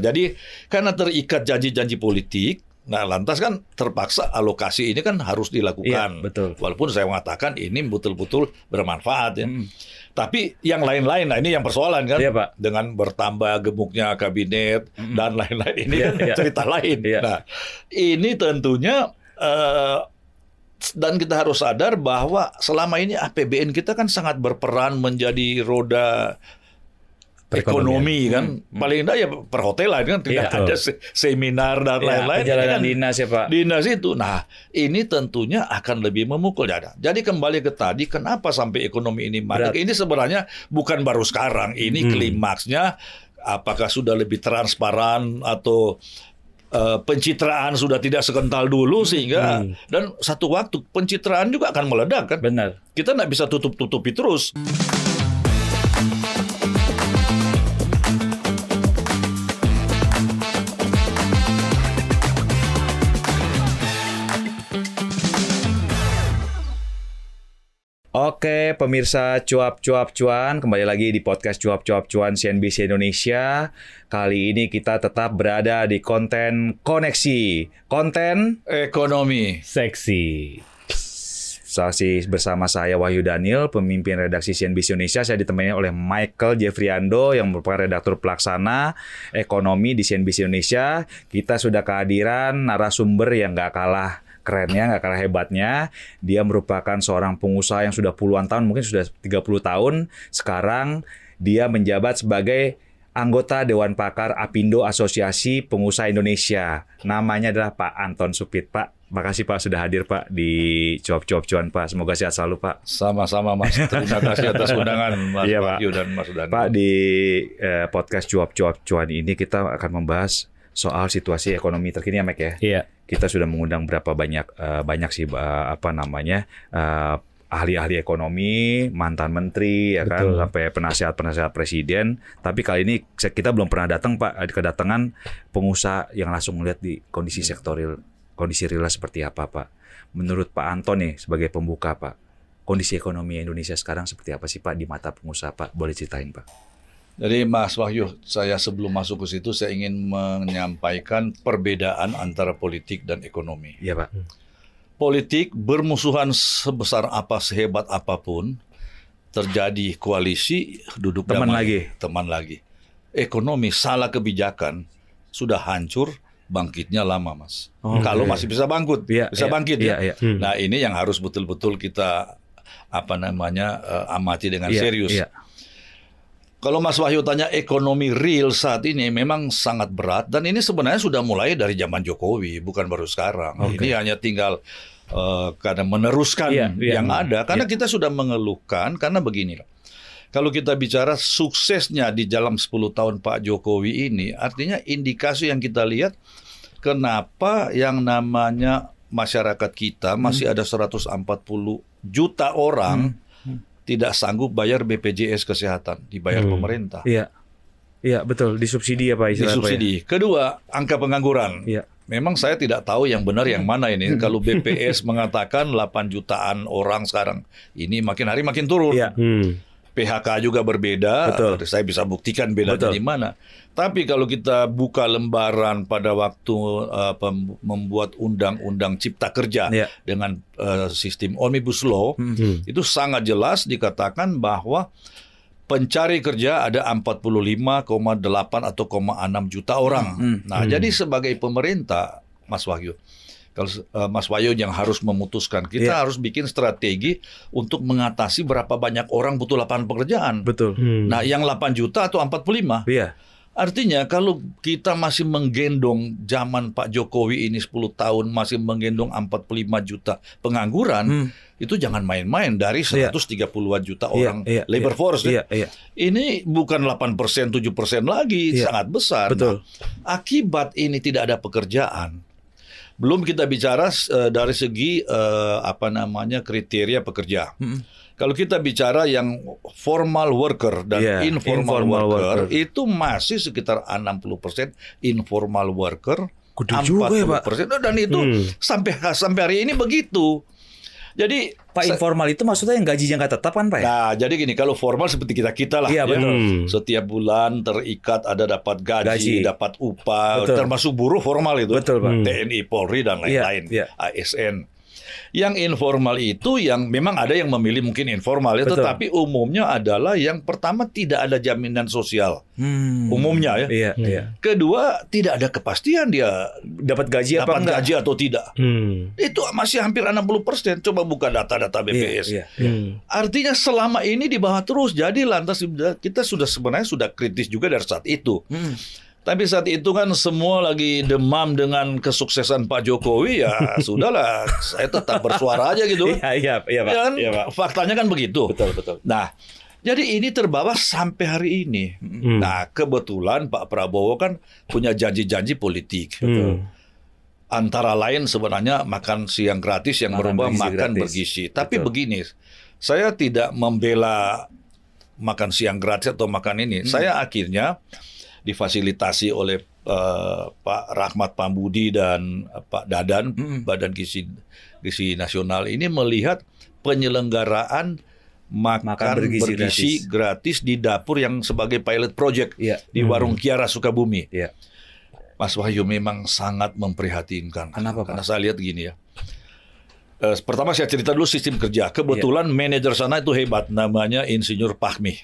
Jadi karena terikat janji-janji politik, nah lantas kan terpaksa alokasi ini kan harus dilakukan. Iya, betul. Walaupun saya mengatakan ini betul-betul bermanfaat ya. Tapi yang lain-lain, nah ini yang persoalan kan, Iya, Pak. dengan bertambah gemuknya kabinet dan lain-lain ini Iya, kan iya. cerita lain. Iya. Nah ini tentunya dan kita harus sadar bahwa selama ini APBN kita kan sangat berperan menjadi roda ekonomi kan. Paling enggak ya perhotelan kan, tidak Iya, ada seminar dan lain-lain. Perjalanan Ini kan dinas ya Pak. dinas itu. Nah, ini tentunya akan lebih memukul ya. Jadi kembali ke tadi, kenapa sampai ekonomi ini mandek? Ini sebenarnya bukan baru sekarang. Ini klimaksnya apakah sudah lebih transparan atau pencitraan sudah tidak sekental dulu sehingga dan satu waktu pencitraan juga akan meledak kan. Benar. Kita nggak bisa tutup-tutupi terus. Oke, pemirsa Cuap-Cuap Cuan, kembali lagi di podcast Cuap-Cuap Cuan CNBC Indonesia. Kali ini kita tetap berada di konten koneksi, konten Ekonomi. seksi. Masih bersama saya Wahyu Daniel, pemimpin redaksi CNBC Indonesia. Saya ditemani oleh Michael Jeffriando yang merupakan redaktur pelaksana ekonomi di CNBC Indonesia. Kita sudah kehadiran narasumber yang nggak kalah kerennya, nggak kalah hebatnya. Dia merupakan seorang pengusaha yang sudah puluhan tahun, mungkin sudah 30 tahun. Sekarang dia menjabat sebagai anggota Dewan Pakar Apindo Asosiasi Pengusaha Indonesia. Namanya adalah Pak Anton Supit. Pak, makasih Pak sudah hadir Pak di Cuap-Cuap Cuan Pak. Semoga sehat selalu Pak. Sama-sama Mas. Terima kasih atas undangan Mas Iya, Pak. Wahyu dan Mas Daniel. Pak, di podcast Cuap-Cuap Cuan ini kita akan membahas soal situasi ekonomi terkini ya, Mek ya. Iya. Kita sudah mengundang berapa banyak sih ahli-ahli ekonomi, mantan menteri, ya kan, Betul. sampai penasihat-penasihat presiden. Tapi kali ini kita belum pernah datang Pak, kedatangan pengusaha yang langsung melihat di kondisi sektoril, kondisi real seperti apa Pak. Menurut Pak Anton nih sebagai pembuka Pak, kondisi ekonomi Indonesia sekarang seperti apa sih Pak di mata pengusaha Pak? Boleh ceritain Pak? Jadi Mas Wahyu, saya sebelum masuk ke situ saya ingin menyampaikan perbedaan antara politik dan ekonomi. Iya Pak. Politik bermusuhan sebesar apa, sehebat apapun, terjadi koalisi, duduk Teman damai, teman lagi. Ekonomi salah kebijakan, sudah hancur, bangkitnya lama Mas. Oh, Kalau iya. masih bisa bangkit, Iya, bisa iya, bangkit iya, ya. iya. Nah ini yang harus betul-betul kita amati dengan Iya, serius. iya. Kalau Mas Wahyu tanya ekonomi real saat ini memang sangat berat dan ini sebenarnya sudah mulai dari zaman Jokowi, bukan baru sekarang. Ini hanya tinggal karena meneruskan Iya, iya. yang ada. Karena kita sudah mengeluhkan, karena begini. Kalau kita bicara suksesnya di dalam 10 tahun Pak Jokowi ini, artinya indikasi yang kita lihat kenapa yang namanya masyarakat kita masih ada 140 juta orang tidak sanggup bayar BPJS Kesehatan, dibayar pemerintah. Iya. Iya, betul, disubsidi ya Pak istilahnya. Disubsidi. Kedua, angka pengangguran. Iya. Memang saya tidak tahu yang benar yang mana ini. Kalau BPS mengatakan 8 jutaan orang sekarang, ini makin hari makin turun. Iya. PHK juga berbeda. Betul. Saya bisa buktikan bedanya di mana. Tapi kalau kita buka lembaran pada waktu membuat undang-undang Cipta Kerja Iya. dengan sistem Omnibus Law, itu sangat jelas dikatakan bahwa pencari kerja ada 45,8 atau 0,6 juta orang. Nah, jadi sebagai pemerintah, Mas Wahyu, kalau Mas Wahyu yang harus memutuskan, kita harus bikin strategi untuk mengatasi berapa banyak orang butuh lapangan pekerjaan. Betul. Nah, yang 8 juta atau 45. Iya. Artinya kalau kita masih menggendong zaman Pak Jokowi ini 10 tahun masih menggendong 45 juta pengangguran, itu jangan main-main dari 130-an juta orang labor force. Iya, iya. Ini bukan 8%, 7% lagi, sangat besar. Betul. Nah, akibat ini tidak ada pekerjaan. Belum kita bicara dari segi kriteria pekerja. Kalau kita bicara yang formal worker dan informal worker, itu masih sekitar 60% informal worker, Gede juga ya, Pak. 40%, dan itu sampai hari ini begitu. Jadi Pak, informal itu maksudnya yang gajinya nggak tetap kan Pak? Ya? Nah, jadi gini, kalau formal seperti kita lah. Iya, betul. Setiap bulan terikat, ada dapat gaji, dapat upah, betul. termasuk buruh formal itu. Betul, Pak. TNI, Polri, dan lain-lain. Iya. ASN. Yang informal itu yang memang ada yang memilih mungkin informal, ya, tetapi umumnya adalah yang pertama tidak ada jaminan sosial. Umumnya ya. Iya. Kedua, tidak ada kepastian dia dapat gaji apa enggak? gaji atau tidak. Itu masih hampir 60%. Coba buka data-data BPS. Iya. Artinya selama ini di bawah terus. Jadi lantas kita sebenarnya sudah kritis juga dari saat itu. Tapi saat itu kan semua lagi demam dengan kesuksesan Pak Jokowi, ya sudahlah, saya tetap bersuara aja gitu. Iya, Pak. Ya kan? Iya, Pak. Faktanya kan begitu. Betul. Nah, jadi ini terbawa sampai hari ini. Nah, kebetulan Pak Prabowo kan punya janji-janji politik. Antara lain sebenarnya makan siang gratis yang berubah makan bergizi. Tapi begini, saya tidak membela makan siang gratis atau makan ini. Saya akhirnya difasilitasi oleh Pak Rahmat Pambudi dan Pak Dadan, Badan Gizi Nasional ini melihat penyelenggaraan makan bergizi gratis di dapur yang sebagai pilot project di Warung Kiara Sukabumi. Mas Wahyu, memang sangat memprihatinkan. Kenapa, Pak? Karena saya lihat gini ya. Pertama saya cerita dulu sistem kerja. Kebetulan manajer sana itu hebat, namanya Insinyur Pahmi.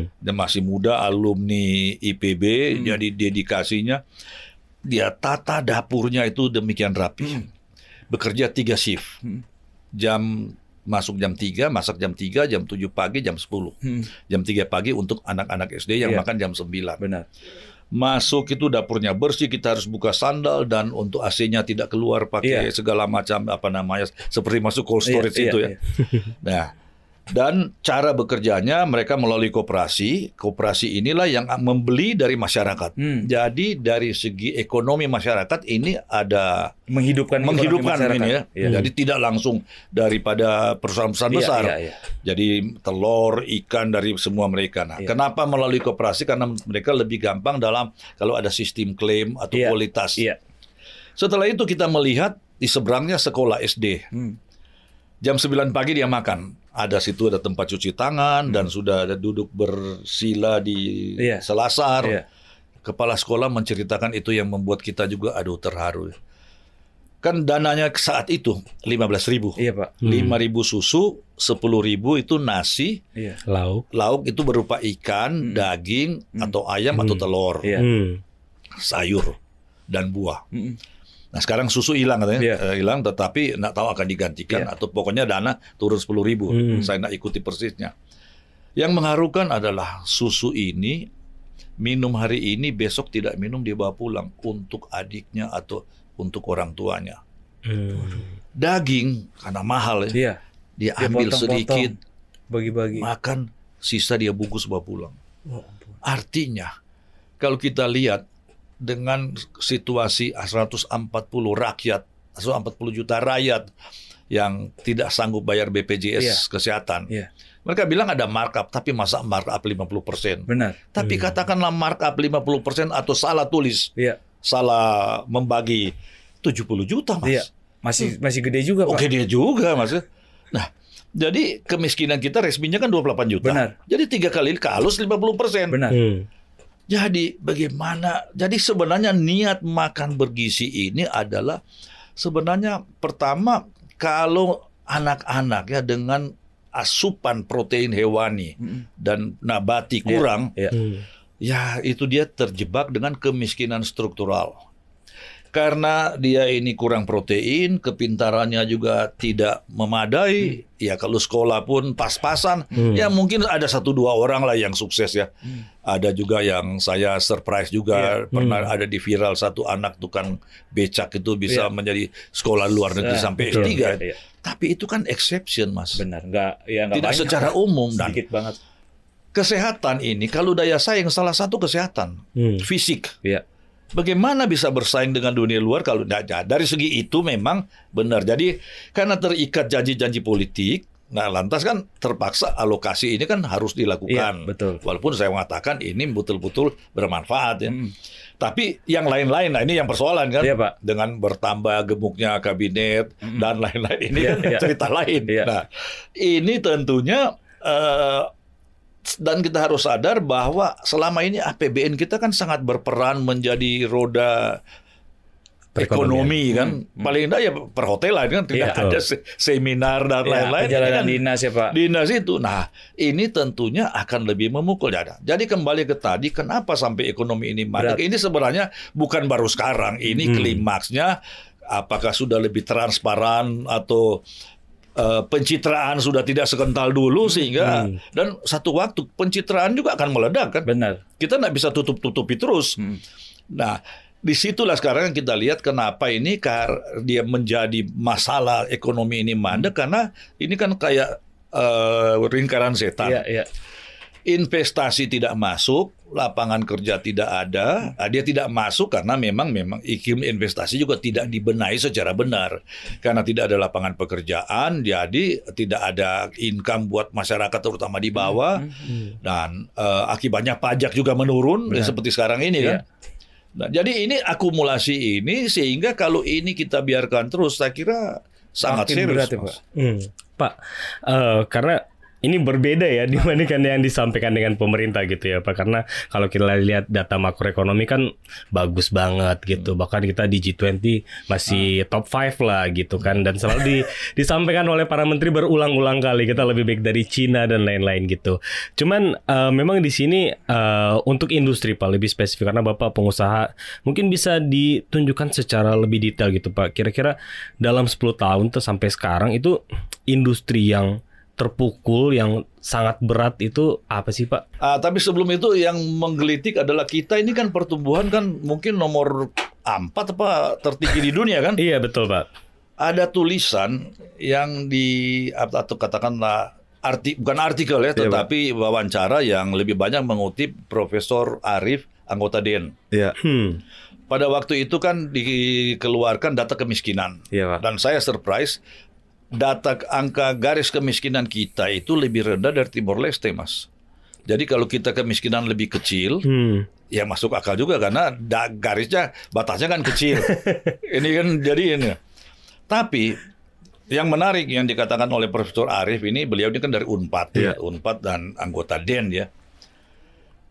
Dia masih muda, alumni IPB, jadi dedikasinya dia tata dapurnya itu demikian rapi. Bekerja 3 shift. Masuk jam 3, masak jam 3, jam 7 pagi, jam 10. Jam 3 pagi untuk anak-anak SD yang makan jam 9. Benar. Masuk itu dapurnya bersih, kita harus buka sandal, dan untuk AC-nya tidak keluar pakai segala macam seperti masuk cold storage itu ya. Nah, dan cara bekerjanya mereka melalui koperasi. Koperasi inilah yang membeli dari masyarakat. Jadi dari segi ekonomi masyarakat ini ada menghidupkan ini ya. Jadi tidak langsung daripada perusahaan-perusahaan besar. Jadi telur, ikan dari semua mereka. Nah, kenapa melalui koperasi? Karena mereka lebih gampang dalam kalau ada sistem klaim atau kualitas. Setelah itu kita melihat di seberangnya sekolah SD. Jam 9 pagi dia makan. Situ ada tempat cuci tangan dan sudah ada duduk bersila di selasar. Kepala sekolah menceritakan itu yang membuat kita juga terharu. Kan dananya saat itu 15.000. Iya, Pak. 5.000 susu, 10.000 itu nasi. Lauk itu berupa ikan, daging atau ayam atau telur. Sayur dan buah. Nah, sekarang susu hilang katanya, hilang, tetapi nggak tahu akan digantikan atau pokoknya dana turun 10.000. Saya nggak ikuti persisnya. Yang mengharukan adalah susu ini minum hari ini, besok tidak minum, dibawa pulang untuk adiknya atau untuk orang tuanya. Daging karena mahal dia ambil sedikit, bagi-bagi, makan, sisa dia bungkus bawa pulang. Artinya kalau kita lihat dengan situasi 140 juta rakyat yang tidak sanggup bayar BPJS kesehatan. Mereka bilang ada markup, tapi masa markup 50%? Benar. Tapi katakanlah markup 50% atau salah tulis, salah membagi 70 juta, Mas. Masih gede juga, Pak. Gede juga, Mas. Nah, jadi kemiskinan kita resminya kan 28 juta. Benar. Jadi 3 kali kalus 50%. Benar. Jadi bagaimana? Jadi sebenarnya niat makan bergizi ini adalah sebenarnya pertama kalau anak-anak ya dengan asupan protein hewani dan nabati kurang, ya itu dia terjebak dengan kemiskinan struktural. Karena dia ini kurang protein, kepintarannya juga tidak memadai. Ya kalau sekolah pun pas-pasan. Ya mungkin ada 1-2 orang lah yang sukses ya. Ada juga yang saya surprise juga. Pernah ada di viral satu anak tukang becak itu bisa menjadi sekolah luar negeri sampai S3. Tapi itu kan exception, Mas. Benar, nggak tidak banyak, secara umum. Sedikit banget. Kesehatan ini kalau daya saing salah satu kesehatan fisik. Bagaimana bisa bersaing dengan dunia luar kalau dari segi itu memang benar. Jadi karena terikat janji-janji politik, Nah, lantas kan terpaksa alokasi ini kan harus dilakukan. Iya, betul. Walaupun saya mengatakan ini betul-betul bermanfaat ya. Tapi yang lain-lain, nah ini yang persoalan kan. Iya, Pak. Dengan bertambah gemuknya kabinet dan lain-lain ini kan cerita lain. Iya. Nah, ini tentunya dan kita harus sadar bahwa selama ini APBN kita kan sangat berperan menjadi roda ekonomi kan. Paling enggak ya perhotelan kan tidak ada seminar dan lain-lain. Perjalanan kan dinas ya Pak. Dinas itu. Nah, ini tentunya akan lebih memukul ya. Jadi kembali ke tadi, kenapa sampai ekonomi ini mandek? Ini sebenarnya bukan baru sekarang. Ini klimaksnya apakah sudah lebih transparan atau pencitraan sudah tidak sekental dulu sehingga dan satu waktu pencitraan juga akan meledak kan. Benar. Kita nggak bisa tutup-tutupi terus. Nah, disitulah sekarang kita lihat kenapa ini dia menjadi masalah ekonomi ini mandek karena ini kan kayak lingkaran setan. Iya, iya. Investasi tidak masuk, lapangan kerja tidak ada. Dia tidak masuk karena memang iklim investasi juga tidak dibenahi secara benar. Karena tidak ada lapangan pekerjaan, jadi tidak ada income buat masyarakat terutama di bawah. Dan akibatnya pajak juga menurun seperti sekarang ini kan. Nah, jadi ini akumulasi ini sehingga kalau ini kita biarkan terus, saya kira sangat serius. Berat, ya, Pak. Pak, karena ini berbeda ya dibandingkan yang disampaikan dengan pemerintah gitu ya Pak. Karena kalau kita lihat data makroekonomi kan bagus banget gitu. Bahkan kita di G20 masih top 5 lah gitu kan. Dan selalu disampaikan oleh para menteri berulang-ulang kali kita lebih baik dari Cina dan lain-lain gitu. Cuman memang di sini untuk industri Pak lebih spesifik karena Bapak pengusaha mungkin bisa ditunjukkan secara lebih detail gitu Pak. Kira-kira dalam 10 tahun tuh sampai sekarang itu industri yang terpukul yang sangat berat itu apa sih Pak? Tapi sebelum itu yang menggelitik adalah kita ini kan pertumbuhan kan mungkin nomor 4 apa tertinggi di dunia kan? Iya betul Pak. Ada tulisan yang atau katakanlah bukan artikel ya, tetapi wawancara yang lebih banyak mengutip Profesor Arif, anggota DEN. Iya. Pada waktu itu kan dikeluarkan data kemiskinan. Iya, Pak. Dan saya surprise. Data angka garis kemiskinan kita itu lebih rendah dari Timor Leste, Mas. Jadi kalau kita kemiskinan lebih kecil, ya masuk akal juga karena garisnya, batasnya kan kecil. Ini kan jadi ini. Tapi yang menarik yang dikatakan oleh Profesor Arif ini, beliau ini kan dari UNPAD, ya, UNPAD dan anggota DEN ya.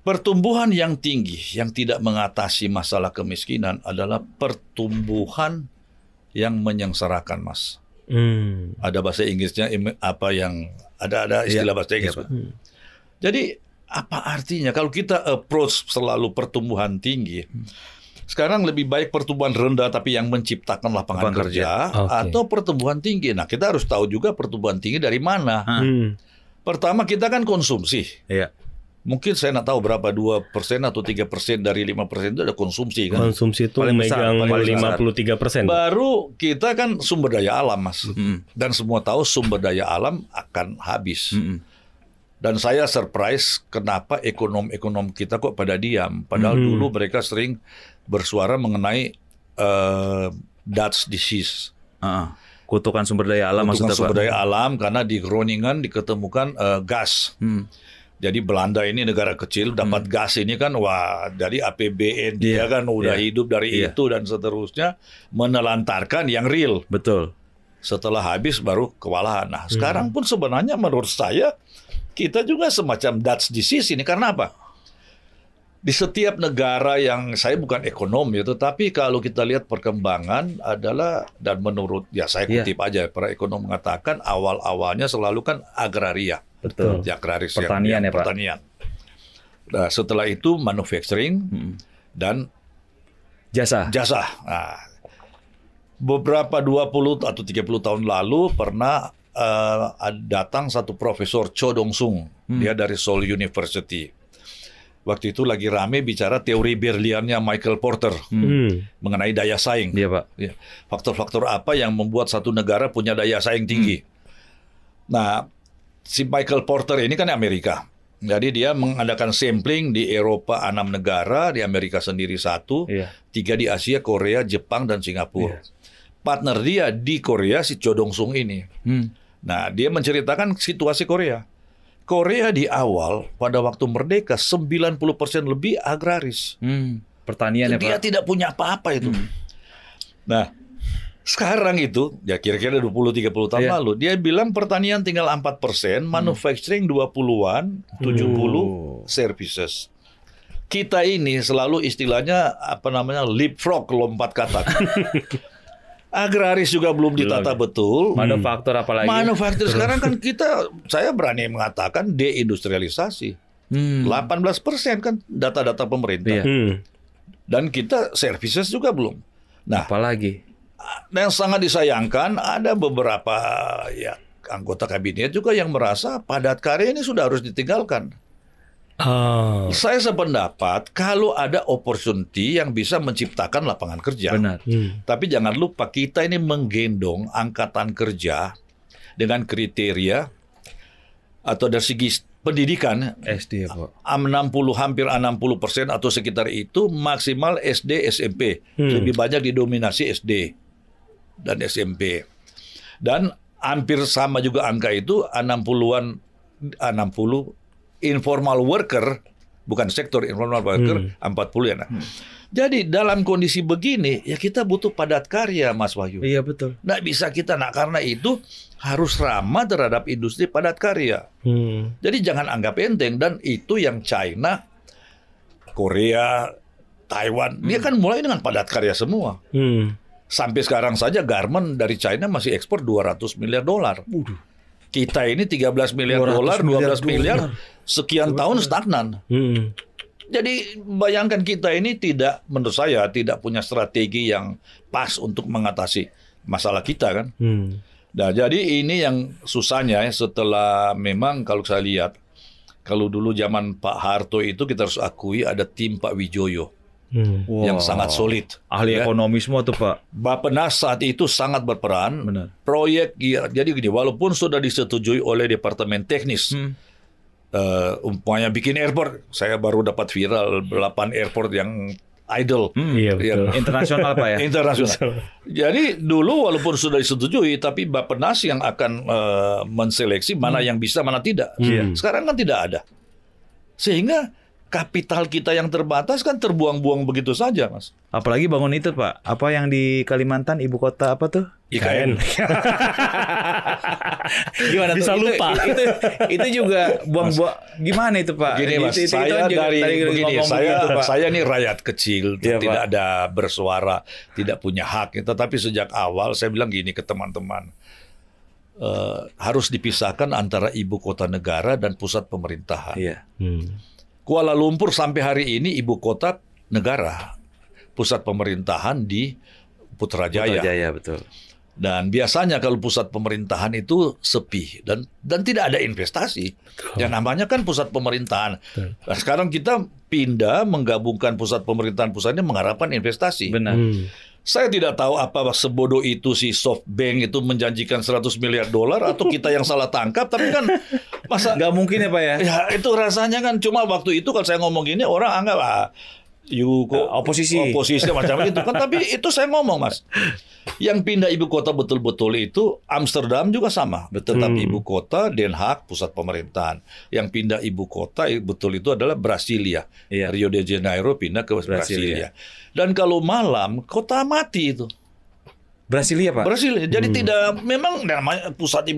Pertumbuhan yang tinggi yang tidak mengatasi masalah kemiskinan adalah pertumbuhan yang menyengsarakan, Mas. Ada bahasa Inggrisnya apa yang ada istilah bahasa Inggris. Jadi apa artinya kalau kita approach selalu pertumbuhan tinggi? Sekarang lebih baik pertumbuhan rendah tapi yang menciptakan lapangan kerja atau pertumbuhan tinggi. Nah, kita harus tahu juga pertumbuhan tinggi dari mana. Pertama kita kan konsumsi. Iya. Mungkin saya nggak tahu berapa 2% atau 3% dari 5% itu ada konsumsi kan. Konsumsi itu megang 53%. Baru kita kan sumber daya alam, Mas. Dan semua tahu sumber daya alam akan habis. Dan saya surprise kenapa ekonom kita kok pada diam. Padahal dulu mereka sering bersuara mengenai Dutch disease. Kutukan sumber daya alam maksudnya Pak. Sumber daya alam karena di Groningen diketemukan gas. Jadi Belanda ini negara kecil dapat gas ini kan wah dari APBN dia kan udah hidup dari itu dan seterusnya menelantarkan yang real. Betul. Setelah habis baru kewalahan. Nah, sekarang pun sebenarnya menurut saya kita juga semacam Dutch disease ini karena apa? Di setiap negara yang saya bukan ekonom ya, tetapi kalau kita lihat perkembangan adalah dan menurut ya saya kutip aja para ekonom mengatakan awal-awalnya selalu kan agraria. Betul. Agraris pertanian ya Pak. Pertanian. Nah, setelah itu manufacturing dan jasa. Nah, beberapa 20 atau 30 tahun lalu pernah datang satu profesor Cho Dong-sung. Dia dari Seoul University. Waktu itu lagi rame bicara teori Berliannya Michael Porter mengenai daya saing. Iya Pak. Faktor-faktor apa yang membuat satu negara punya daya saing tinggi. Nah, si Michael Porter ini kan Amerika. Jadi dia mengadakan sampling di Eropa 6 negara, di Amerika sendiri 1, 3 di Asia, Korea, Jepang, dan Singapura. Partner dia di Korea si Cho Dong-sung ini. Nah, dia menceritakan situasi Korea. Korea di awal pada waktu merdeka 90% lebih agraris. Pertanian ya Dia Pak. tidak punya apa-apa itu. Nah, sekarang itu ya kira-kira 20-30 tahun lalu dia bilang pertanian tinggal 4%, manufacturing 20-an, 70 services. Kita ini selalu istilahnya leapfrog, lompat katak. Agraris juga belum ditata betul. Manufaktur apalagi. Manufaktur sekarang kan saya berani mengatakan deindustrialisasi. 18% kan data-data pemerintah. Iya. Dan kita services juga belum. Nah, Apalagi. yang sangat disayangkan ada beberapa ya anggota kabinet juga yang merasa padat karya ini sudah harus ditinggalkan. Saya sependapat kalau ada opportunity yang bisa menciptakan lapangan kerja. Benar. Tapi jangan lupa kita ini menggendong angkatan kerja dengan kriteria atau dari segi pendidikan SD ya Pak. hampir 60% atau sekitar itu maksimal SD SMP. Lebih banyak didominasi SD dan SMP. Dan hampir sama juga angka itu 60 informal worker, bukan sektor informal worker, 40 ya. Nah. Jadi dalam kondisi begini ya kita butuh padat karya, Mas Wahyu. Iya betul. Nggak bisa kita, karena itu harus ramah terhadap industri padat karya. Jadi jangan anggap enteng, dan itu yang China, Korea, Taiwan, dia kan mulai dengan padat karya semua. Sampai sekarang saja garment dari China masih ekspor 200 miliar dolar. Kita ini 13 miliar dolar, 12 miliar, sekian tahun stagnan. Jadi bayangkan kita ini menurut saya tidak punya strategi yang pas untuk mengatasi masalah kita kan. Nah, jadi ini yang susahnya ya, setelah memang kalau saya lihat, kalau dulu zaman Pak Harto itu kita harus akui ada tim Pak Wijoyo yang sangat solid. Ahli ekonomi semua tuh Pak. Bappenas saat itu sangat berperan. Benar. Proyek, jadi gini, walaupun sudah disetujui oleh Departemen Teknis, umpamanya bikin airport, saya baru dapat viral 8 airport yang idle. Iya betul. Internasional Pak ya. Internasional. Jadi dulu walaupun sudah disetujui, tapi Bappenas yang akan menseleksi mana yang bisa, mana tidak. Sekarang kan tidak ada. Sehingga kapital kita yang terbatas kan terbuang-buang begitu saja, Mas. Apalagi bangun itu Pak. Apa yang di Kalimantan, ibu kota apa tuh? IKN. Gimana Bisa tuh? lupa. Itu juga buang-buang. Gimana itu Pak? Gini Mas, Itu saya juga dari tadi begini, ngomong begitu, Pak. saya ini rakyat kecil, Iya, tidak Pak. ada bersuara, tidak punya hak. Tetapi sejak awal saya bilang gini ke teman-teman, harus dipisahkan antara ibu kota negara dan pusat pemerintahan. Iya. Kuala Lumpur sampai hari ini ibu kota negara, pusat pemerintahan di Putrajaya. Putrajaya betul. Dan biasanya kalau pusat pemerintahan itu sepi dan tidak ada investasi. Yang namanya kan pusat pemerintahan. Nah, sekarang kita pindah menggabungkan pusat pemerintahan pusatnya mengharapkan investasi. Benar. Saya tidak tahu apa sebodoh itu si SoftBank itu menjanjikan 100 miliar dolar atau kita yang salah tangkap, tapi kan masa Nggak mungkin ya Pak ya? ya itu rasanya kan cuma waktu itu kalau saya ngomong gini orang anggap oposisi macam itu kan, tapi itu saya ngomong Mas. Yang pindah ibu kota betul-betul itu Amsterdam juga sama, tetapi ibu kota Den Haag pusat pemerintahan. Yang pindah ibu kota betul itu adalah Brasilia. Iya. Rio de Janeiro pindah ke Brasilia. Dan kalau malam kota mati itu. Brasilia Pak. Brasilia. Jadi tidak memang namanya pusat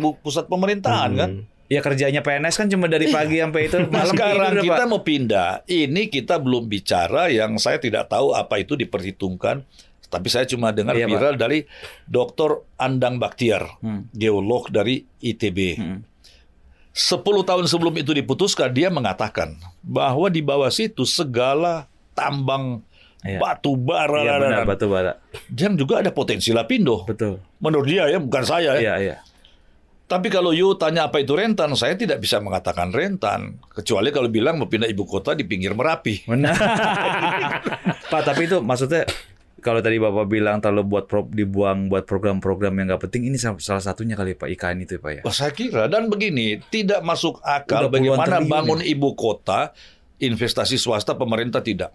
pemerintahan kan. Ya kerjanya PNS kan cuma dari pagi sampai itu malam Sekarang tidur, kita Pak. mau pindah. Ini kita belum bicara yang saya tidak tahu apa itu diperhitungkan. Tapi saya cuma dengar Iya, viral dari Dr. Andang Baktiar, geolog dari ITB. 10 tahun sebelum itu diputuskan, dia mengatakan bahwa di bawah situ segala tambang batu bara, Iya benar, batu bara. yang juga ada potensi lapindo. Betul. Menurut dia ya, bukan saya ya. Iya. Tapi kalau you tanya apa itu rentan, saya tidak bisa mengatakan rentan. Kecuali kalau bilang mau pindah ibu kota di pinggir Merapi. Benar. Pak, tapi itu maksudnya kalau tadi Bapak bilang terlalu dibuang buat program-program yang nggak penting, ini salah satunya kali Pak, IKN itu Pak ya. Oh, saya kira. Dan begini, tidak masuk akal Udah puluhan bagaimana triliun bangun ibu kota, investasi swasta, pemerintah tidak.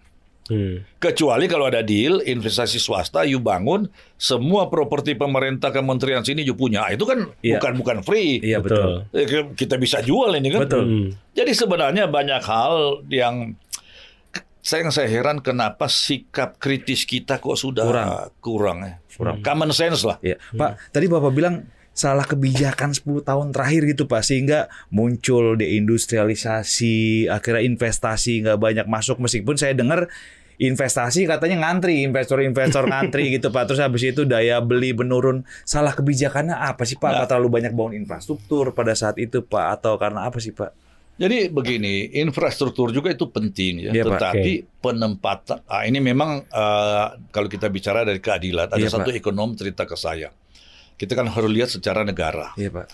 Kecuali kalau ada deal investasi swasta, you bangun semua properti pemerintah kementerian sini you punya. Itu kan bukan free. Iya, betul. Kita bisa jual ini kan. Betul. Jadi sebenarnya banyak hal yang saya heran kenapa sikap kritis kita kok sudah kurang ya. Common sense lah. Ya. Pak, tadi Bapak bilang salah kebijakan 10 tahun terakhir gitu Pak, sehingga muncul deindustrialisasi, akhirnya investasi nggak banyak masuk, meskipun saya dengar investasi katanya ngantri, investor-investor ngantri gitu Pak, terus habis itu daya beli menurun. Salah kebijakannya apa sih Pak? Apa terlalu banyak bangun infrastruktur pada saat itu Pak, atau karena apa sih Pak? Jadi begini, infrastruktur juga itu penting ya, tetapi penempatan, ini memang kalau kita bicara dari keadilan, ada satu ekonom cerita ke saya. Kita kan harus lihat secara negara. Iya, Pak.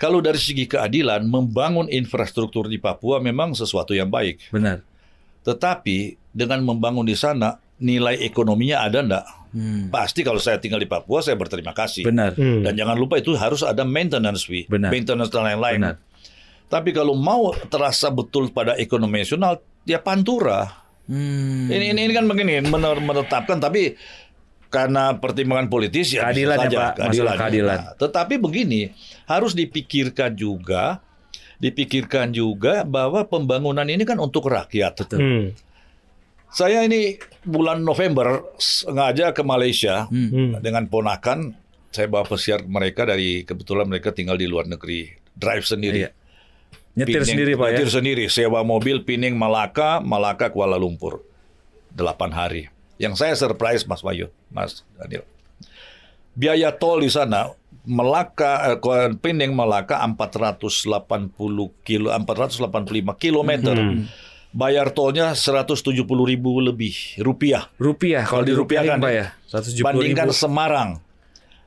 Kalau dari segi keadilan, membangun infrastruktur di Papua memang sesuatu yang baik. Benar. Tetapi dengan membangun di sana, nilai ekonominya ada enggak? Pasti kalau saya tinggal di Papua, saya berterima kasih. Benar. Dan jangan lupa itu harus ada maintenance fee. Benar. Maintenance dan lain-lain. Benar. Tapi kalau mau terasa betul pada ekonomi nasional, ya pantura. Ini kan begini, menetapkan, tapi karena pertimbangan politis ya keadilan bisa saja, ya Pak, masalah keadilan. Nah, tetapi begini, harus dipikirkan juga bahwa pembangunan ini kan untuk rakyat. Betul. Saya ini bulan November sengaja ke Malaysia dengan ponakan. Saya bawa pesiar mereka kebetulan mereka tinggal di luar negeri, drive sendiri. Iya. Nyetir sendiri Pak ya? Nyetir sendiri, sewa mobil Pining Malaka Kuala Lumpur, 8 hari. Yang saya surprise Mas Daniel. Biaya tol di sana Pining Malaka 485 kilometer. Bayar tolnya 170.000 lebih rupiah. Rupiah kalau dirupiahkan Pak ya? 170.000. Bandingkan Semarang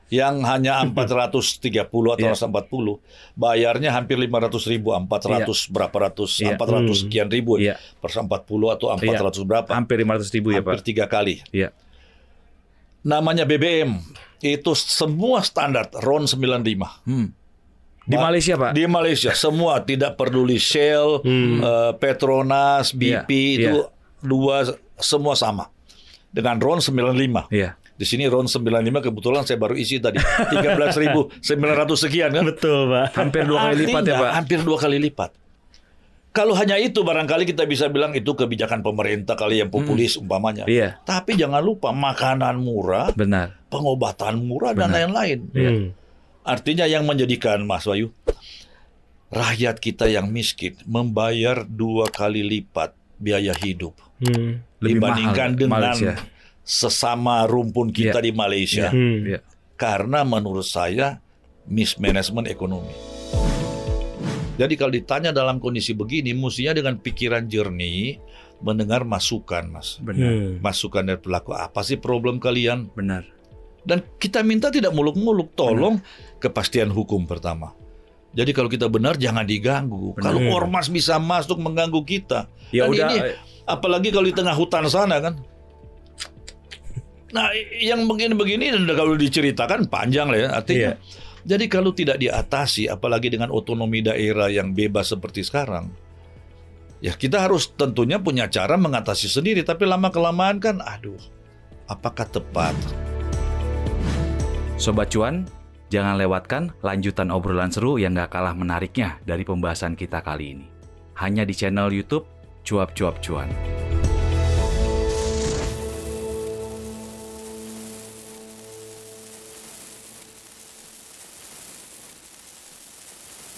yang hanya 430 atau 440, bayarnya hampir 500.000, 400 berapa ratus, 400 sekian ribu, per 40 atau 400 berapa? Hampir 500.000 ya Pak. Hampir 3 kali. Iya. Namanya BBM, itu semua standar RON 95. Di Malaysia Pak? Di Malaysia, semua tidak peduli Shell, Petronas, BP, itu semua sama. Dengan RON 95. Iya. Di sini RON 95 kebetulan saya baru isi tadi 13.900 sekian kan? Betul Pak. Hampir 2 kali lipat ya Pak. Hampir 2 kali lipat. Kalau hanya itu barangkali kita bisa bilang itu kebijakan pemerintah kali yang populis umpamanya. Iya. Tapi jangan lupa makanan murah, benar, pengobatan murah dan lain-lain. Artinya yang menjadikan Mas Wahyu, rakyat kita yang miskin membayar 2 kali lipat biaya hidup dibandingkan dengan sesama rumpun kita di Malaysia. Karena menurut saya mismanagement ekonomi. Jadi kalau ditanya dalam kondisi begini, mestinya dengan pikiran jernih mendengar masukan, Mas. Benar. Masukan dari pelaku, apa sih problem kalian? Benar. Dan kita minta tidak muluk-muluk, tolong kepastian hukum pertama. Jadi kalau kita benar jangan diganggu. Kalau ormas bisa masuk mengganggu kita. Ya dan udah. Ini, apalagi kalau di tengah hutan sana kan. Nah, yang begini-begini kalau diceritakan panjang lah ya artinya. Jadi kalau tidak diatasi, apalagi dengan otonomi daerah yang bebas seperti sekarang, ya kita harus tentunya punya cara mengatasi sendiri. Tapi lama-kelamaan kan, aduh, apakah tepat? Sobat Cuan, jangan lewatkan lanjutan obrolan seru yang gak kalah menariknya dari pembahasan kita kali ini. Hanya di channel YouTube Cuap-Cuap Cuan.